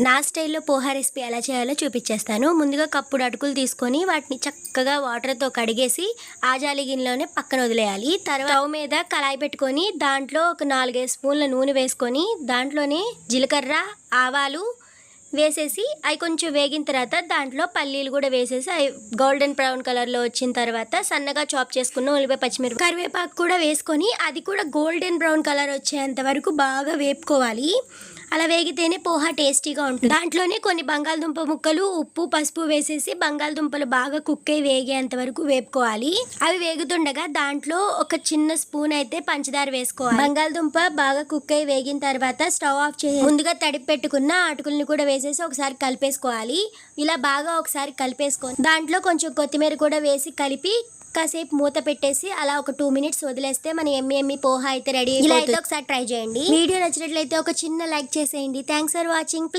నా స్టైల్లో పోహా రెసిపీ ఎలా చేయాలో చూపించేస్తాను. ముందుగా కప్పుడు అటుకులు తీసుకొని వాటిని చక్కగా వాటర్తో కడిగేసి ఆజాలి గిన్నెలోనే పక్కన వదిలేయాలి. తర్వాత స్టవ్ మీద కళాయి పెట్టుకొని దాంట్లో ఒక 4-5 స్పూన్ల నూనె వేసుకొని దాంట్లోనే జీలకర్ర, ఆవాలు వేసేసి అవి కొంచెం వేగిన తర్వాత దాంట్లో పల్లీలు కూడా వేసేసి అవి గోల్డెన్ బ్రౌన్ కలర్లో వచ్చిన తర్వాత సన్నగా చాప్ చేసుకున్న ఉల్లిపాయ, పచ్చిమిరపకాయ, కరివేపాకు కూడా వేసుకొని అది కూడా గోల్డెన్ బ్రౌన్ కలర్ వచ్చేంత వరకు బాగా వేపుకోవాలి. అలా వేగితేనే పోహా టేస్టీగా ఉంటుంది. దాంట్లోనే కొన్ని బంగాళదుంప ముక్కలు, ఉప్పు, పసుపు వేసేసి బంగాళదుంపలు బాగా కుక్ అయి వేగేంత వరకు వేపుకోవాలి. అవి వేగుతుండగా దాంట్లో ఒక చిన్న స్పూన్ అయితే పంచదార వేసుకోవాలి. బంగాళదుంప బాగా కుక్ అయి వేగిన తర్వాత స్టవ్ ఆఫ్ చేసి ముందుగా తడిపి పెట్టుకున్న అటుకుల్ని కూడా వేసేసి ఒకసారి కలిపేసుకోవాలి. ఇలా బాగా ఒకసారి కలిపేసుకొని దాంట్లో కొంచెం కొత్తిమీర కూడా వేసి కలిపి కాసేపు మూత పెట్టేసి అలా ఒక 2 మినిట్స్ వదిలేస్తే మన ఎమ్మి పోహా అయితే రెడీ. ఇలా అయితే ఒకసారి ట్రై చేయండి. వీడియో నచ్చినట్లయితే ఒక చిన్న లైక్ చేసేయండి. Thanks for watching.